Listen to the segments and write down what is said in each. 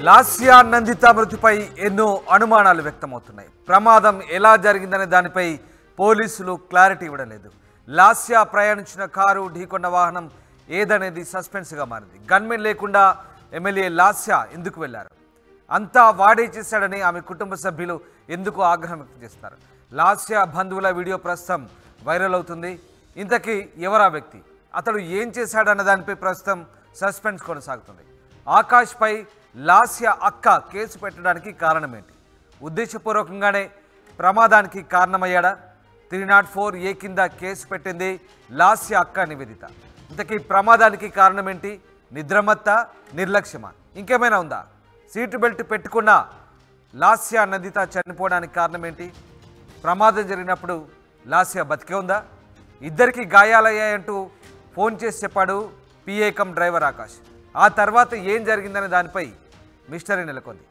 లాస్యా నందిత మృతిపై ఎన్నో అనుమానాలు వ్యక్తమవుతున్నాయి. ప్రమాదం ఎలా జరిగిందనే దానిపై పోలీసులు క్లారిటీ ఇవ్వలేదు. లాస్యా ప్రయాణించిన కారు ఢీకొన్న వాహనం ఏదనేది సస్పెన్స్గా మారింది. గన్మెన్ లేకుండా ఎమ్మెల్యే లాస్యా ఎందుకు వెళ్లారు? అంతా వాడే చేశాడని ఆమె కుటుంబ సభ్యులు ఎందుకు ఆగ్రహం వ్యక్తం చేస్తున్నారు? లాస్యా బంధువుల వీడియో ప్రస్తుతం వైరల్ అవుతుంది. ఇంతకీ ఎవరా వ్యక్తి, అతడు ఏం చేశాడన్న దానిపై ప్రస్తుతం సస్పెన్స్ కొనసాగుతుంది. ఆకాష్పై లాస్యా అక్క కేసు పెట్టడానికి కారణం ఏంటి? ఉద్దేశపూర్వకంగానే ప్రమాదానికి కారణమయ్యాడా? 304A కింద కేసు పెట్టింది లాస్యా అక్క నివేదిత. ఇంతకీ ప్రమాదానికి కారణం ఏంటి? నిద్రమత్త, నిర్లక్ష్యమా, ఇంకేమైనా ఉందా? సీటు బెల్ట్ పెట్టుకున్న లాస్యా నందిత చనిపోవడానికి కారణం ఏంటి? ప్రమాదం జరిగినప్పుడు లాస్యా బతికే ఉందా? ఇద్దరికి గాయాలయ్యాయంటూ ఫోన్ చేసి చెప్పాడు పిఏ కమ్ డ్రైవర్ ఆకాష్. ఆ తర్వాత ఏం జరిగిందనే దానిపై మిస్టరీ నెలకొంది.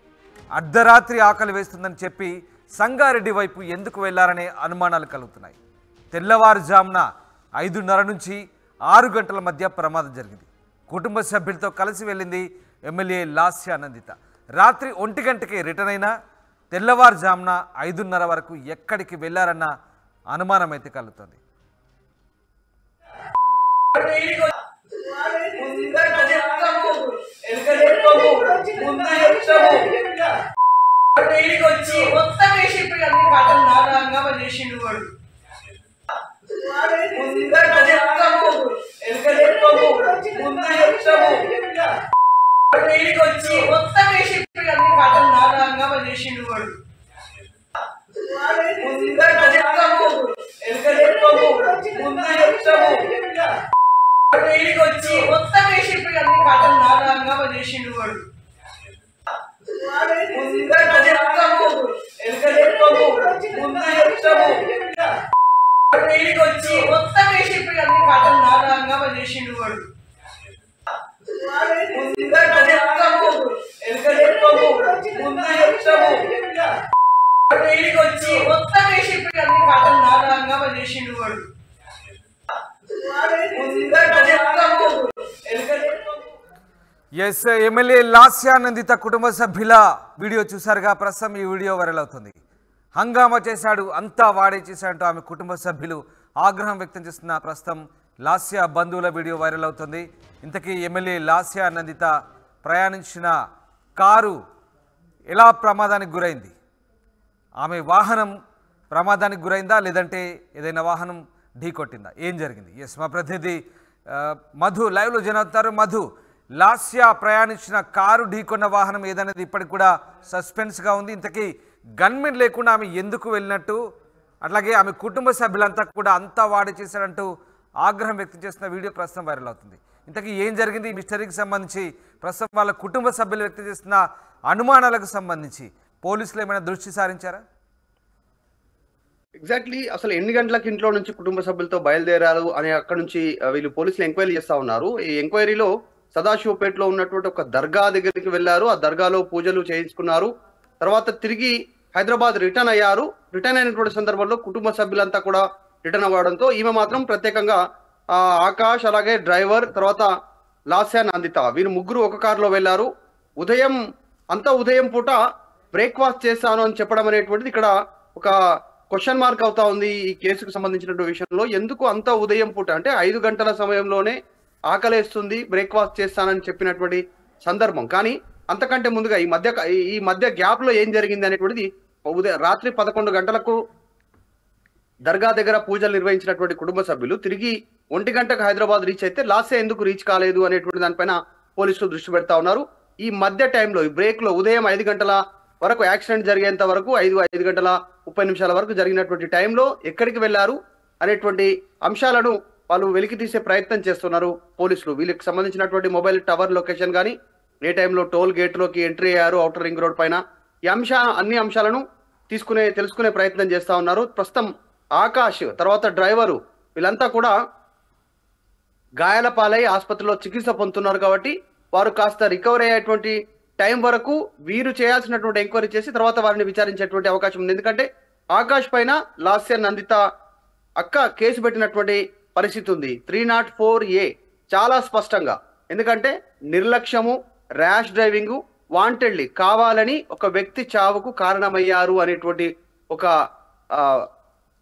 అర్ధరాత్రి ఆకలి వేస్తుందని చెప్పి సంగారెడ్డి వైపు ఎందుకు వెళ్లారనే అనుమానాలు కలుగుతున్నాయి. తెల్లవారుజామున 5:30 నుంచి 6 గంటల మధ్య ప్రమాదం జరిగింది. కుటుంబ సభ్యులతో కలిసి వెళ్ళింది ఎమ్మెల్యే లాస్యా నందిత. రాత్రి 1 గంటకే రిటర్న్ అయినా తెల్లవారుజామున 5:30 వరకు ఎక్కడికి వెళ్లారన్న అనుమానం అయితే కలుగుతుంది. ఎస్, ఎమ్మెల్యే లాస్యా నందిత కుటుంబ సభ్యుల వీడియో చూసారుగా. ప్రస్తుతం ఈ వీడియో వైరల్ అవుతుంది. హంగామా చేశాడు, అంతా వాడే చేశాడంటూ ఆమె కుటుంబ సభ్యులు ఆగ్రహం వ్యక్తం చేస్తున్న ప్రస్తుతం లాస్యా బంధువుల వీడియో వైరల్ అవుతుంది. ఇంతకీ ఎమ్మెల్యే లాస్యా నందిత ప్రయాణించిన కారు ఎలా ప్రమాదానికి గురైంది? ఆమె వాహనం ప్రమాదానికి గురైందా, లేదంటే ఏదైనా వాహనం ఢీకొట్టిందా? ఏం జరిగింది? ఎస్, మా ప్రతినిధి మధు లైవ్లో జన అవుతారు. మధు, లాస్యా ప్రయాణించిన కారు ఢీకొన్న వాహనం ఏదనేది ఇప్పటికి కూడా సస్పెన్స్గా ఉంది. ఇంతకీ గన్మెన్ లేకుండా ఆమె ఎందుకు వెళ్ళినట్టు, అట్లాగే ఆమె కుటుంబ సభ్యులంతా కూడా అంతా వాడే చేశాడంటూ ఆగ్రహం వ్యక్తం చేస్తున్న వీడియో ప్రస్తుతం వైరల్ అవుతుంది. ఇంతకీ ఏం జరిగింది? ఈ మిస్టరీకి సంబంధించి ప్రస్తుతం వాళ్ళ కుటుంబ సభ్యులు వ్యక్తం చేస్తున్న అనుమానాలకు సంబంధించి పోలీసులు ఏమైనా దృష్టి సారించారా? ఎగ్జాక్ట్లీ అసలు ఎన్ని గంటలకు ఇంట్లో నుంచి కుటుంబ సభ్యులతో బయలుదేరారు అని అక్కడ నుంచి వీళ్ళు పోలీసులు ఎంక్వైరీ చేస్తా ఉన్నారు. ఈ ఎంక్వైరీలో సదాశివపేటలో ఉన్నటువంటి ఒక దర్గా దగ్గరికి వెళ్ళారు. ఆ దర్గాలో పూజలు చేయించుకున్నారు. తర్వాత తిరిగి హైదరాబాద్ రిటర్న్ అయ్యారు. రిటర్న్ అయినటువంటి సందర్భంలో కుటుంబ సభ్యులంతా కూడా రిటర్న్ అవ్వడంతో ఈమె మాత్రం ప్రత్యేకంగా ఆకాష్, అలాగే డ్రైవర్, తర్వాత లాస్యా నందిత వీరు ముగ్గురు ఒక కారులో వెళ్ళారు. ఉదయం పూట బ్రేక్ఫాస్ట్ చేశాను అని చెప్పడం అనేటువంటిది ఇక్కడ ఒక క్వశ్చన్ మార్క్ అవుతా ఉంది. ఈ కేసుకు సంబంధించినటువంటి విషయంలో ఎందుకు అంత ఉదయం పూట అంటే 5 గంటల సమయంలోనే ఆకలేస్తుంది, బ్రేక్ఫాస్ట్ చేస్తానని చెప్పినటువంటి సందర్భం. కానీ అంతకంటే ముందుగా ఈ మధ్య గ్యాప్ లో ఏం జరిగింది అనేటువంటిది రాత్రి 11 గంటలకు దర్గా దగ్గర పూజలు నిర్వహించినటువంటి కుటుంబ సభ్యులు తిరిగి 1 గంటకు హైదరాబాద్ రీచ్ అయితే లాస్యా ఎందుకు రీచ్ కాలేదు అనేటువంటి దానిపైన పోలీసులు దృష్టి పెడతా ఉన్నారు. ఈ మధ్య టైంలో ఈ బ్రేక్ లో ఉదయం 5 గంటల వరకు యాక్సిడెంట్ జరిగేంత వరకు 5 గంటల 30 నిమిషాల వరకు జరిగినటువంటి టైంలో ఎక్కడికి వెళ్లారు అనేటువంటి అంశాలను వాళ్ళు వెలికి తీసే ప్రయత్నం చేస్తున్నారు పోలీసులు. వీళ్ళకి సంబంధించినటువంటి మొబైల్ టవర్ లొకేషన్ కానీ, ఏ టైంలో టోల్ గేట్లోకి ఎంట్రీ అయ్యారు ఔటర్ రింగ్ రోడ్ పైన, ఈ అన్ని అంశాలను తెలుసుకునే ప్రయత్నం చేస్తా ఉన్నారు. ప్రస్తుతం ఆకాష్ తర్వాత డ్రైవరు వీళ్ళంతా కూడా గాయాల పాలై ఆసుపత్రిలో చికిత్స పొందుతున్నారు. కాబట్టి వారు కాస్త రికవరీ అయ్యేటువంటి టైం వరకు వీరు చేయాల్సినటువంటి ఎంక్వైరీ చేసి తర్వాత వారిని విచారించేటువంటి అవకాశం ఉంది. ఎందుకంటే ఆకాష్ పైన లాస్యా నందిత అక్క కేసు పెట్టినటువంటి పరిస్థితి ఉంది. 304A చాలా స్పష్టంగా. ఎందుకంటే నిర్లక్ష్యము, ర్యాష్ డ్రైవింగు, వాంటెడ్లీ కావాలని ఒక వ్యక్తి చావుకు కారణమయ్యారు అనేటువంటి ఒక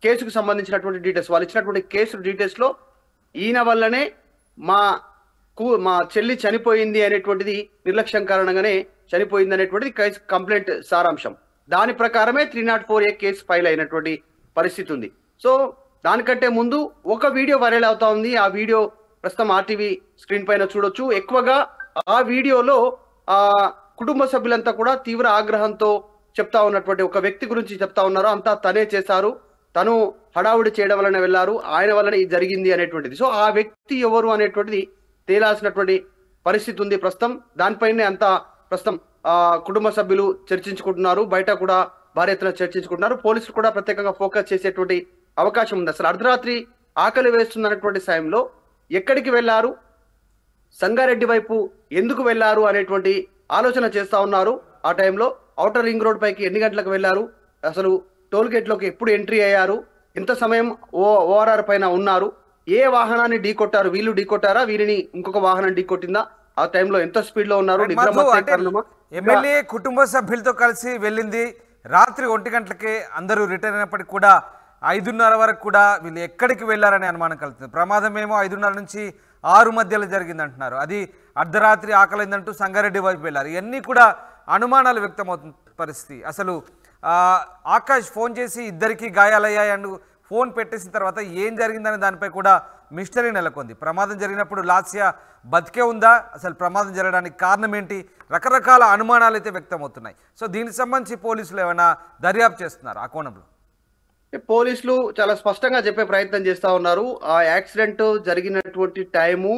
కేసుకు సంబంధించినటువంటి డీటెయిల్స్, వాళ్ళు ఇచ్చినటువంటి కేసు డీటెయిల్స్ లో ఈయన వల్లనే మా చెల్లి చనిపోయింది అనేటువంటిది, నిర్లక్ష్యం కారణంగానే చనిపోయింది అనేటువంటిది కేసు కంప్లైంట్ సారాంశం. దాని ప్రకారమే 304A కేసు ఫైల్ అయినటువంటి పరిస్థితి ఉంది. సో దానికంటే ముందు ఒక వీడియో వైరల్ అవుతా ఉంది. ఆ వీడియో ప్రస్తుతం RTV స్క్రీన్ పైన చూడొచ్చు. ఎక్కువగా ఆ వీడియోలో కుటుంబ సభ్యులంతా కూడా తీవ్ర ఆగ్రహంతో చెప్తా ఉన్నటువంటి ఒక వ్యక్తి గురించి చెప్తా ఉన్నారు. అంతా తనే చేశారు, తను హడావుడి చేయడం వలన వెళ్ళారు, ఆయన వలన ఇది జరిగింది అనేటువంటిది. సో ఆ వ్యక్తి ఎవరు అనేటువంటిది తేలాల్సినటువంటి పరిస్థితి ఉంది ప్రస్తుతం. దానిపైనే అంతా ప్రస్తుతం కుటుంబ సభ్యులు చర్చించుకుంటున్నారు, బయట కూడా భారీ ఎత్తున చర్చించుకుంటున్నారు. పోలీసులు కూడా ప్రత్యేకంగా ఫోకస్ చేసేటువంటి అవకాశం ఉంది. అసలు అర్ధరాత్రి ఆకలి వేస్తున్నటువంటి సమయంలో ఎక్కడికి వెళ్ళారు, సంగారెడ్డి వైపు ఎందుకు వెళ్ళారు అనేటువంటి ఆలోచన చేస్తా ఉన్నారు. ఆ టైంలో ఔటర్ రింగ్ రోడ్ పైకి ఎన్ని గంటలకు వెళ్ళారు, అసలు టోల్ గేట్ లోకి ఎప్పుడు ఎంట్రీ అయ్యారు, ఎంత సమయం ORR పైన ఉన్నారు, ఏ వాహనాన్ని ఢీకొట్టారు, వీళ్ళు ఢీకొట్టారా, వీరిని ఇంకొక వాహనం ఢీకొట్టిందా, ఆ టైంలో ఎంత స్పీడ్ లో ఉన్నారు, ఎమ్మెల్యే కుటుంబ సభ్యులతో కలిసి వెళ్ళింది రాత్రి 1 గంటలకే అందరూ రిటర్న్ అయినప్పటికీ కూడా 5:30 వరకు కూడా వీళ్ళు ఎక్కడికి వెళ్ళారనే అనుమానం కలుగుతుంది. ప్రమాదం ఏమో 5:30 నుంచి 6 మధ్యలో జరిగింది అంటున్నారు. అది అర్ధరాత్రి ఆకలిందంటూ సంగారెడ్డి వైపు వెళ్ళారు. ఇవన్నీ కూడా అనుమానాలు వ్యక్తమవుతున్న పరిస్థితి. అసలు ఆకాష్ ఫోన్ చేసి ఇద్దరికి గాయాలయ్యాయని ఫోన్ పెట్టేసిన తర్వాత ఏం జరిగిందనే దానిపై కూడా మిస్టరీ నెలకొంది. ప్రమాదం జరిగినప్పుడు లాస్యా బతికే ఉందా, అసలు ప్రమాదం జరగడానికి కారణం ఏంటి, రకరకాల అనుమానాలు అయితే వ్యక్తమవుతున్నాయి. సో దీనికి సంబంధించి పోలీసులు ఏమైనా దర్యాప్తు చేస్తున్నారు ఆ కోణంలో? పోలీసులు చాలా స్పష్టంగా చెప్పే ప్రయత్నం చేస్తా ఉన్నారు. ఆ యాక్సిడెంట్ జరిగినటువంటి టైము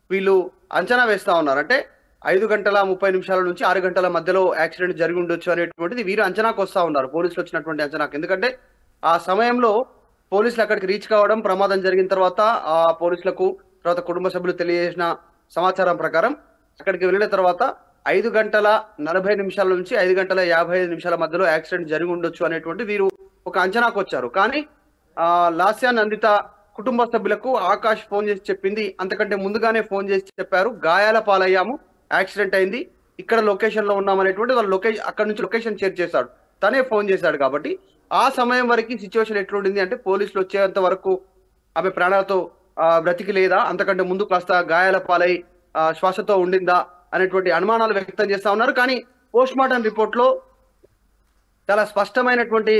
వీళ్ళు అంచనా వేస్తా ఉన్నారు. అంటే 5:30 నుంచి 6 గంటల మధ్యలో యాక్సిడెంట్ జరిగి ఉండొచ్చు అనేటువంటిది వీరు అంచనాకు వస్తా ఉన్నారు, పోలీసులు వచ్చినటువంటి అంచనాకు. ఎందుకంటే ఆ సమయంలో పోలీసులు అక్కడికి రీచ్ కావడం, ప్రమాదం జరిగిన తర్వాత ఆ పోలీసులకు తర్వాత కుటుంబ సభ్యులు తెలియజేసిన సమాచారం ప్రకారం అక్కడికి వెళ్ళిన తర్వాత 5:40 నుంచి 5:55 మధ్యలో యాక్సిడెంట్ జరిగి ఉండొచ్చు అనేటువంటి వీరు ఒక అంచనాకు వచ్చారు. కానీ లాస్యా నందిత కుటుంబ సభ్యులకు ఆకాష్ ఫోన్ చేసి చెప్పింది, అంతకంటే ముందుగానే ఫోన్ చేసి చెప్పారు, గాయాల పాలయ్యాము, యాక్సిడెంట్ అయింది, ఇక్కడ లొకేషన్ లో ఉన్నాం అనేటువంటి వాళ్ళు అక్కడ నుంచి లొకేషన్ షేర్ చేశాడు, తనే ఫోన్ చేశాడు. కాబట్టి ఆ సమయం వరకు సిచ్యువేషన్ ఎట్లుండింది అంటే పోలీసులు వచ్చేంత వరకు ఆమె ప్రాణాలతో బ్రతికి లేదా, అంతకంటే ముందు కాస్త గాయాల పాలై శ్వాసతో ఉండిందా అనేటువంటి అనుమానాలు వ్యక్తం చేస్తా ఉన్నారు. కానీ పోస్ట్ మార్టం రిపోర్ట్ లో చాలా స్పష్టమైనటువంటి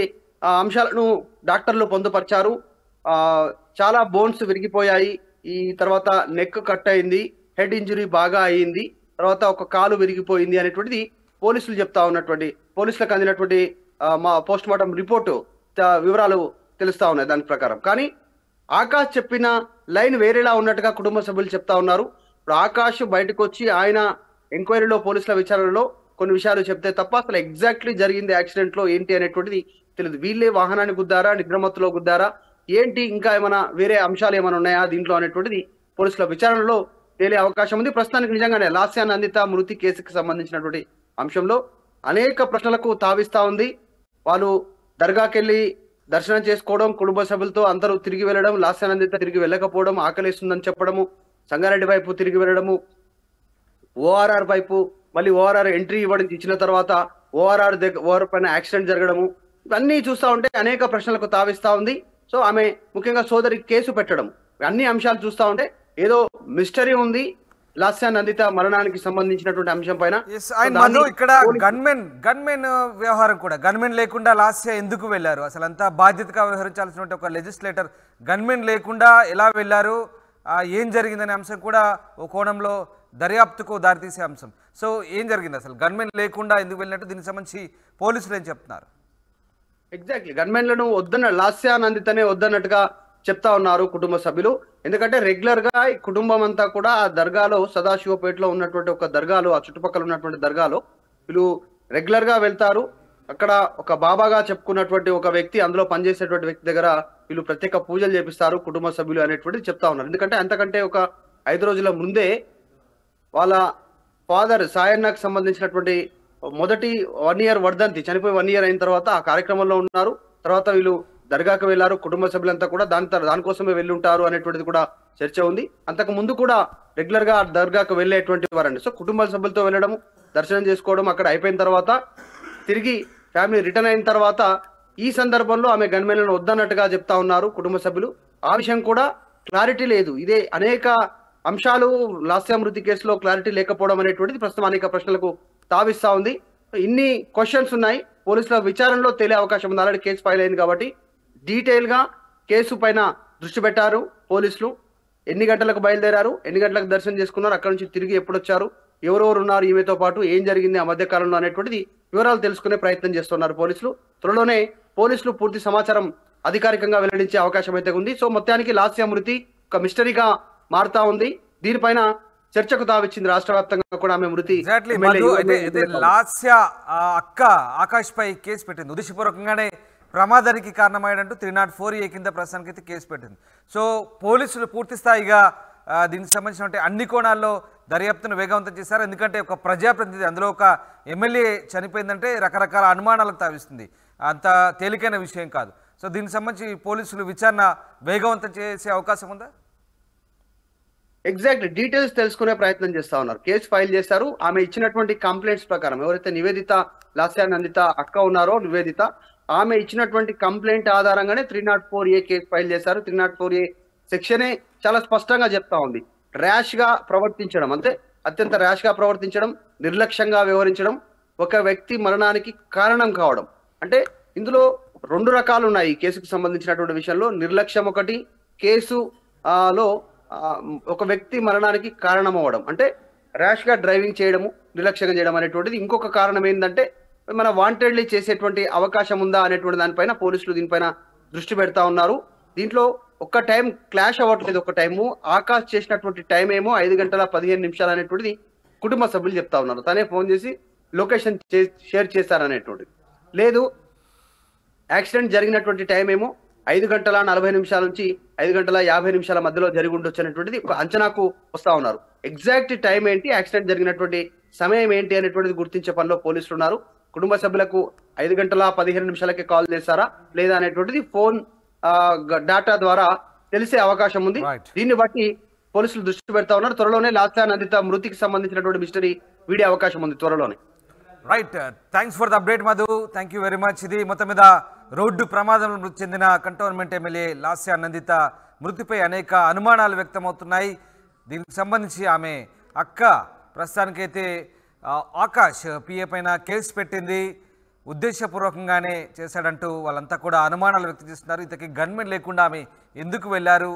అంశాలను డాక్టర్లు పొందుపరిచారు. చాలా బోన్స్ విరిగిపోయాయి, ఈ తర్వాత నెక్ కట్ అయింది, హెడ్ ఇంజరీ బాగా అయింది, తర్వాత ఒక కాలు విరిగిపోయింది అనేటువంటిది పోలీసులు చెప్తా ఉన్నటువంటి, పోలీసులకు అందినటువంటి మా పోస్ట్ మార్టం రిపోర్టు వివరాలు తెలుస్తా ఉన్నాయి దాని ప్రకారం. కానీ ఆకాష్ చెప్పిన లైన్ వేరేలా ఉన్నట్టుగా కుటుంబ సభ్యులు చెప్తా ఉన్నారు. ఇప్పుడు ఆకాష్ బయటకు వచ్చి ఆయన ఎంక్వైరీలో పోలీసుల విచారణలో కొన్ని విషయాలు చెప్తే తప్ప అసలు ఎగ్జాక్ట్లీ జరిగింది యాక్సిడెంట్ లో ఏంటి అనేటువంటిది తెలియదు. వీళ్ళే వాహనాన్ని గుద్దారా, నిద్రమత్తులో గుద్దారా, ఏంటి ఇంకా ఏమైనా వేరే అంశాలు ఏమైనా ఉన్నాయా దీంట్లో అనేటువంటిది పోలీసుల విచారణలో తేలే అవకాశం ఉంది. ప్రస్తుతానికి నిజంగానే లాస్యా నందిత మృతి కేసుకి సంబంధించినటువంటి అంశంలో అనేక ప్రశ్నలకు తావిస్తా ఉంది. వాళ్ళు దర్గాకెళ్ళి దర్శనం చేసుకోవడం, కుటుంబ సభ్యులతో అందరూ తిరిగి వెళ్ళడం, లాస్యా నందిత తిరిగి వెళ్ళకపోవడం, ఆకలిస్తుందని చెప్పడము, సంగారెడ్డి వైపు తిరిగి వెళ్ళడము, ORR వైపు మళ్ళీ ORR ఎంట్రీ ఇచ్చిన తర్వాత ORR పైన యాక్సిడెంట్ జరగడము, ఇవన్నీ చూస్తా ఉంటే అనేక ప్రశ్నలకు తావిస్తా ఉంది. సో ఆమె ముఖ్యంగా సోదరి కేసు పెట్టడం, అన్ని అంశాలు చూస్తా ఉంటే ఏదో మిస్టరీ ఉంది లాస్యా నందిత మరణానికి సంబంధించినటువంటి అంశం పైన. ఇక్కడ గన్మెన్ వ్యవహారం కూడా, గన్మెన్ లేకుండా లాస్యా ఎందుకు వెళ్ళారు, అసలు అంతా బాధ్యతగా వ్యవహరించాల్సిన ఒక లెజిస్లేటర్ గన్మెన్ లేకుండా ఎలా వెళ్ళారు, ఏం జరిగిందనే అంశం కూడా ఓ కోణంలో దర్యాప్తుకు దారితీసే అంశం. సో ఏం జరిగింది, అసలు గన్మెన్ లేకుండా ఎందుకు వెళ్ళినట్టు దీనికి సంబంధించి పోలీసులు ఏం చెప్తున్నారు? ఎగ్జాక్ట్లీ గన్మెన్లను లాస్యా నందితనే వద్దన్నట్టుగా చెప్తా ఉన్నారు కుటుంబ సభ్యులు. ఎందుకంటే రెగ్యులర్ గా ఈ కుటుంబం అంతా కూడా ఆ దర్గాలో, సదాశివపేటలో ఉన్నటువంటి ఒక దర్గాలో, ఆ చుట్టుపక్కల ఉన్నటువంటి దర్గాలో వీళ్ళు రెగ్యులర్ గా వెళ్తారు. అక్కడ ఒక బాబాగా చెప్పుకున్నటువంటి ఒక వ్యక్తి, అందులో పనిచేసేటువంటి వ్యక్తి దగ్గర వీళ్ళు ప్రత్యేక పూజలు చేపిస్తారు కుటుంబ సభ్యులు అనేటువంటిది చెప్తా ఉన్నారు. ఎందుకంటే అంతకంటే ఒక 5 రోజుల ముందే వాళ్ళ ఫాదర్ సాయన్నకు సంబంధించినటువంటి మొదటి 1 year వర్ధంతి, చనిపోయి 1 year అయిన తర్వాత ఆ కార్యక్రమంలో ఉన్నారు. తర్వాత వీళ్ళు దర్గాకు వెళ్లారు, కుటుంబ సభ్యులంతా కూడా దానికోసమే వెళ్ళి ఉంటారు అనేటువంటిది కూడా చర్చ ఉంది. అంతకు ముందు కూడా రెగ్యులర్ గా దర్గాకు వెళ్ళేటువంటి వారండి. సో కుటుంబ సభ్యులతో వెళ్ళడము, దర్శనం చేసుకోవడం అక్కడ అయిపోయిన తర్వాత తిరిగి ఫ్యామిలీ రిటర్న్ అయిన తర్వాత ఈ సందర్భంలో ఆమె గన్మెన్లను వద్దన్నట్టుగా చెప్తా ఉన్నారు కుటుంబ సభ్యులు. ఆ విషయం కూడా క్లారిటీ లేదు. ఇదే అనేక అంశాలు లాస్య మృతి కేసులో క్లారిటీ లేకపోవడం అనేటువంటిది ప్రస్తుతం అనేక ప్రశ్నలకు తావిస్తా ఉంది. ఇన్ని క్వశ్చన్స్ ఉన్నాయి, పోలీసుల విచారణలో తేలే అవకాశం ఉంది. ఆల్రెడీ కేసు ఫైల్ అయింది కాబట్టి డీటెయిల్ గా కేసు పైన దృష్టి పెట్టారు పోలీసులు. ఎన్ని గంటలకు బయలుదేరారు, ఎన్ని గంటలకు దర్శనం చేసుకున్నారు, అక్కడ నుంచి తిరిగి ఎప్పుడు వచ్చారు, ఎవరెవరు ఉన్నారు ఈమెతో పాటు, ఏం జరిగింది ఆ మధ్య కాలంలో అనేటువంటిది వివరాలు తెలుసుకునే ప్రయత్నం చేస్తున్నారు పోలీసులు. త్వరలోనే పోలీసులు పూర్తి సమాచారం అధికారికంగా వెల్లడించే అవకాశం అయితే ఉంది. సో మొత్తానికి లాస్య మృతి ఒక మిస్టరీగా మారుతా ఉంది. దీనిపైన చర్చకు తావిచ్చింది రాష్ట్ర వ్యాప్తంగా కూడా ఆమె మృతి. లాస్య అక్క ఆకాష్ పై కేసు పెట్టింది, ఉద్దేశపూర్వకంగానే ప్రమాదానికి కారణమయ్యాడంటూ 304A కింద ప్రస్తుతానికి అయితే కేసు పెట్టింది. సో పోలీసులు పూర్తి స్థాయిగా దీనికి సంబంధించిన అన్ని కోణాల్లో దర్యాప్తును వేగవంతం చేశారు. ఎందుకంటే ఒక ప్రజాప్రతినిధి, అందులో ఒక ఎమ్మెల్యే చనిపోయిందంటే రకరకాల అనుమానాలకు తావిస్తుంది, అంత తేలికైన విషయం కాదు. సో దీనికి సంబంధించి పోలీసులు విచారణ వేగవంతం చేసే అవకాశం ఉందా? ఎగ్జాక్ట్ డీటెయిల్స్ తెలుసుకునే ప్రయత్నం చేస్తా ఉన్నారు. కేసు ఫైల్ చేశారు. ఆమె ఇచ్చినటువంటి కంప్లైంట్స్ ప్రకారం ఎవరైతే నివేదిత, లాస్య నందిత అక్క ఉన్నారో నివేదిత, ఆమె ఇచ్చినటువంటి కంప్లైంట్ ఆధారంగానే 304A కేసు ఫైల్ చేశారు. 304A సెక్షనే చాలా స్పష్టంగా చెప్తా ఉంది, ర్యాష్ గా ప్రవర్తించడం, అంటే అత్యంత ర్యాష్ గా ప్రవర్తించడం, నిర్లక్ష్యంగా వ్యవహరించడం, ఒక వ్యక్తి మరణానికి కారణం కావడం. అంటే ఇందులో రెండు రకాలు ఉన్నాయి ఈ కేసుకు సంబంధించినటువంటి విషయంలో. నిర్లక్ష్యం ఒకటి, కేసు లో ఒక వ్యక్తి మరణానికి కారణం అవ్వడం, అంటే ర్యాష్ గా డ్రైవింగ్ చేయడము, నిర్లక్ష్యంగా చేయడం అనేటువంటిది. ఇంకొక కారణం ఏంటంటే మన వాంటెడ్లీ చేసేటువంటి అవకాశం ఉందా అనేటువంటి దానిపైన పోలీసులు దీనిపైన దృష్టి పెడతా ఉన్నారు. దీంట్లో ఒక్క టైం క్లాష్ అవ్వట్లేదు. ఒక టైము ఆకాష్ చేసినటువంటి టైం ఏమో 5:15 అనేటువంటిది కుటుంబ సభ్యులు చెప్తా ఉన్నారు. తనే ఫోన్ చేసి లొకేషన్ షేర్ చేశారనేటువంటిది. లేదు, యాక్సిడెంట్ జరిగినటువంటి టైం ఏమో 5:40 నుంచి 5:50 మధ్యలో జరిగి ఉండొచ్చు అనేటువంటిది ఒక అంచనాకు వస్తా ఉన్నారు. ఎగ్జాక్ట్ టైం ఏంటి, యాక్సిడెంట్ జరిగినటువంటి సమయం ఏంటి అనేటువంటిది గుర్తించే పనిలో పోలీసులు ఉన్నారు. కుటుంబ సభ్యులకు 5:15 కాల్ చేశారా లేదా అనేటువంటిది ఫోన్ డేటా ద్వారా తెలిసే అవకాశం ఉంది. దీన్ని బట్టి పోలీసులు దృష్టి పెడతా ఉన్నారు. త్వరలోనే లాస్య నందిత మృతికి సంబంధించినటువంటి మిస్టరీ వీడే అవకాశం ఉంది త్వరలోనే. Right, thanks for the update Madhu, thank you very much. ఇది మొత్తం మీద రోడ్డు ప్రమాదంలో మృతి చెందిన కంటోన్మెంట్ ఎమ్మెల్యే లాస్య నందిత మృతిపై అనేక అనుమానాలు వ్యక్తమవుతున్నాయి. దీనికి సంబంధించి ఆమె అక్క ప్రస్తుతానికైతే ఆకాష్ పిఏ పైన కేసు పెట్టింది, ఉద్దేశపూర్వకంగానే చేశాడంటూ వాళ్ళంతా కూడా అనుమానాలు వ్యక్తం చేస్తున్నారు. ఇంతకీ గన్మెన్ లేకుండా ఆమె ఎందుకు వెళ్ళారు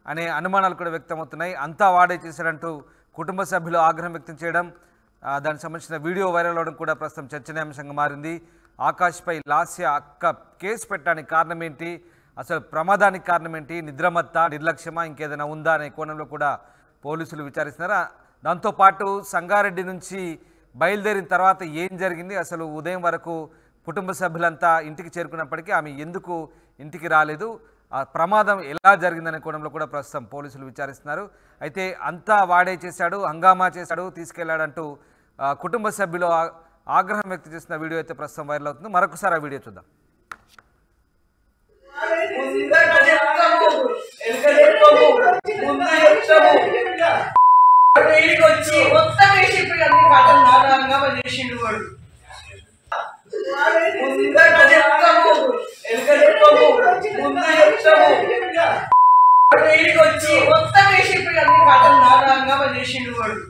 అనే అనుమానాలు కూడా వ్యక్తమవుతున్నాయి. అంతా వాడే చేశాడంటూ కుటుంబ సభ్యులు ఆగ్రహం వ్యక్తం చేయడం, దానికి సంబంధించిన వీడియో వైరల్ అవడం కూడా ప్రస్తుతం చర్చనీయాంశంగా మారింది. ఆకాష్పై లాస్య అక్క కేసు పెట్టడానికి కారణం ఏంటి, అసలు ప్రమాదానికి కారణం ఏంటి, నిద్రమత్త, నిర్లక్ష్యమా, ఇంకేదైనా ఉందా అనే కోణంలో కూడా పోలీసులు విచారిస్తున్నారు. దాంతోపాటు సంగారెడ్డి నుంచి బయలుదేరిన తర్వాత ఏం జరిగింది, అసలు ఉదయం వరకు కుటుంబ సభ్యులంతా ఇంటికి చేరుకున్నప్పటికీ ఆమె ఎందుకు ఇంటికి రాలేదు, ఆ ప్రమాదం ఎలా జరిగిందనే కోణంలో కూడా ప్రస్తుతం పోలీసులు విచారిస్తున్నారు. అయితే అంతా వాడే చేశాడు, హంగామా చేశాడు, తీసుకెళ్లాడంటూ కుటుంబ సభ్యులు ఆగ్రహం వ్యక్తం చేస్తున్న వీడియో అయితే ప్రస్తుతం వైరల్ అవుతుంది. మరొకసారి ఆ వీడియో చూద్దాం. వచ్చి మొత్తం వేసి ఇప్పుడు అన్ని కథలు నాటకంగా చేసిండు వాడు.